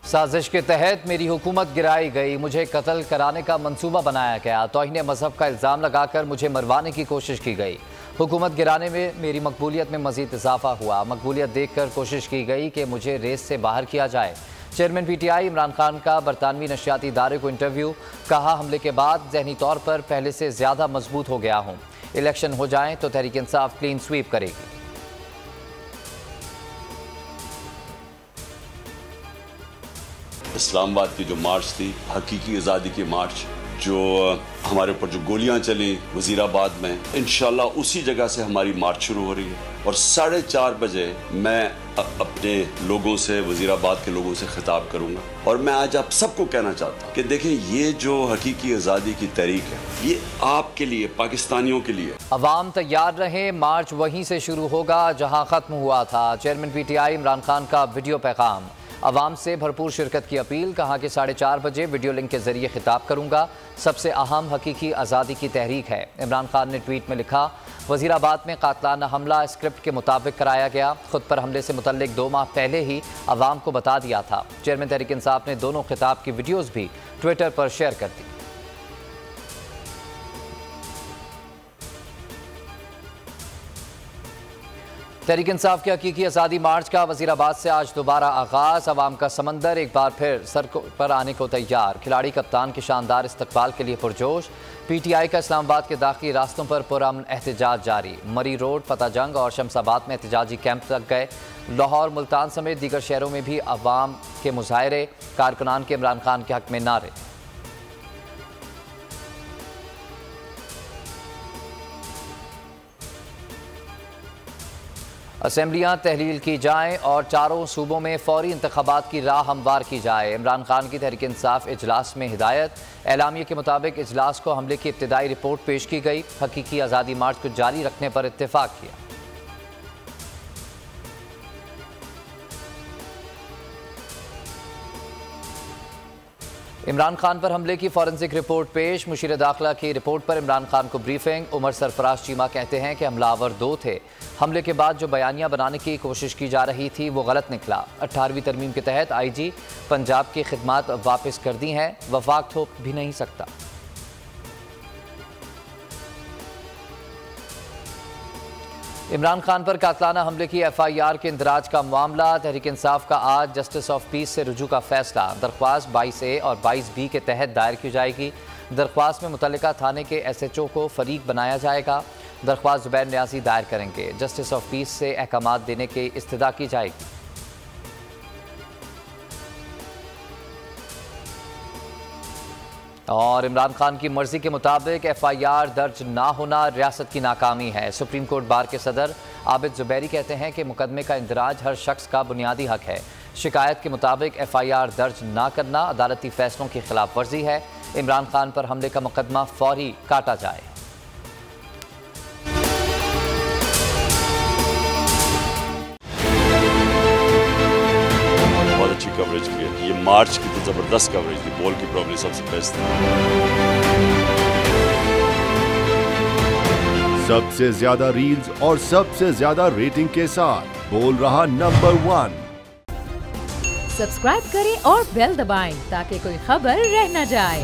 साजिश के तहत मेरी हुकूमत गिराई गई, मुझे कत्ल कराने का मंसूबा बनाया गया, तौहीन मजहब का इल्ज़ाम लगाकर मुझे मरवाने की कोशिश की गई। हुकूमत गिराने में मेरी मकबूलियत में मजीद इजाफा हुआ। मकबूलियत देखकर कोशिश की गई कि मुझे रेस से बाहर किया जाए। चेयरमैन PTI इमरान खान का बरतानवी नशियाती इदारे को इंटरव्यू। कहा, हमले के बाद जहनी तौर पर पहले से ज़्यादा मजबूत हो गया हूँ। इलेक्शन हो जाए तो तहरीक इंसाफ क्लीन स्वीप करेगी। इस्लामाबाद की जो मार्च थी, हकीकी आज़ादी की मार्च, जो हमारे ऊपर जो गोलियां चली वजीराबाद में, इंशाल्लाह उसी जगह से हमारी मार्च शुरू हो रही है। और 4:30 बजे मैं अपने लोगों से, वजीराबाद के लोगों से खिताब करूंगा। और मैं आज आप सबको कहना चाहता हूँ कि देखें, ये जो हकीकी आज़ादी की तहरीक है, ये आपके लिए, पाकिस्तानियों के लिए। अवाम तैयार रहे, मार्च वहीं से शुरू होगा जहाँ ख़त्म हुआ था। चेयरमैन PTI इमरान खान का वीडियो पैगाम। अवाम से भरपूर शिरकत की अपील। कहा कि 4:30 बजे वीडियो लिंक के जरिए खिताब करूंगा। सबसे अहम हकीकी आज़ादी की तहरीक है। इमरान खान ने ट्वीट में लिखा, वजीराबाद में कातलाना हमला स्क्रिप्ट के मुताबिक कराया गया। खुद पर हमले से मुतल्लिक 2 माह पहले ही अवाम को बता दिया था। चेयरमैन तहरीक इंसाफ ने दोनों खिताब की वीडियोज़ भी ट्विटर पर शेयर कर दी। तहरीक इंसाफ की हकीकी आज़ादी मार्च का वजीराबाद से आज दोबारा आगाज़। अवाम का समंदर एक बार फिर सर पर आने को तैयार। खिलाड़ी कप्तान के शानदार इस्तकबाल के लिए पुरजोश। PTI का इस्लामाबाद के दाखिली रास्तों पर पुरअमन एहतजाज जारी। मरी रोड, फतेह जंग और शमसाबाद में एहतजाजी कैंप लग गए। लाहौर, मुल्तान समेत दीगर शहरों में भी अवाम के मुजाहरे। कारकुनान के इमरान खान के हक में नारे। असेंबलियाँ तहलील की जाएँ और चारों सूबों में फौरी इंतखाबात की राह हमवार की जाए। इमरान खान की तहरीक इंसाफ इजलास में हिदायत। एलामिया के मुताबिक इजलास को हमले की इब्तिदाई रिपोर्ट पेश की गई। हकीकी आज़ादी मार्च को जारी रखने पर इत्तेफाक किया। इमरान खान पर हमले की फॉरेंसिक रिपोर्ट पेश। मुशीर दाखिला की रिपोर्ट पर इमरान खान को ब्रीफिंग। उमर सरफराज चीमा कहते हैं कि हमलावर 2 थे। हमले के बाद जो बयानियां बनाने की कोशिश की जा रही थी वो गलत निकला। 18वीं तरमीम के तहत IG पंजाब की खिदमात वापस कर दी हैं। वफाक थोप भी नहीं सकता। इमरान खान पर कातलाना हमले की FIR के इंदराज का मामला। तहरीक इंसाफ का आज जस्टिस ऑफ पीस से रुजू का फैसला। दरख्वास्त 22A और 22B के तहत दायर की जाएगी। दरख्वास्त में मुतल्लिका थाने के SHO को फरीक बनाया जाएगा। दरख्वास्त ज़ुबैर न्याज़ी दायर करेंगे। जस्टिस ऑफ पीस से अहकामात देने की इस्तदा की जाएगी। और इमरान खान की मर्जी के मुताबिक FIR दर्ज ना होना रियासत की नाकामी है। सुप्रीम कोर्ट बार के सदर आबिद जुबैरी कहते हैं कि मुकदमे का इंदराज हर शख्स का बुनियादी हक है। शिकायत के मुताबिक FIR दर्ज ना करना अदालती फैसलों की खिलाफ वर्जी है। इमरान खान पर हमले का मुकदमा फौरी काटा जाए। अच्छी कवरेज की है। ये मार्च की तो जबरदस्त कवरेज थी। बॉल की प्रॉब्लम सबसे बेस्ट थी। सबसे ज्यादा रील्स और सबसे ज्यादा रेटिंग के साथ बोल रहा नंबर 1। सब्सक्राइब करें और बेल दबाएं ताकि कोई खबर रह न जाए।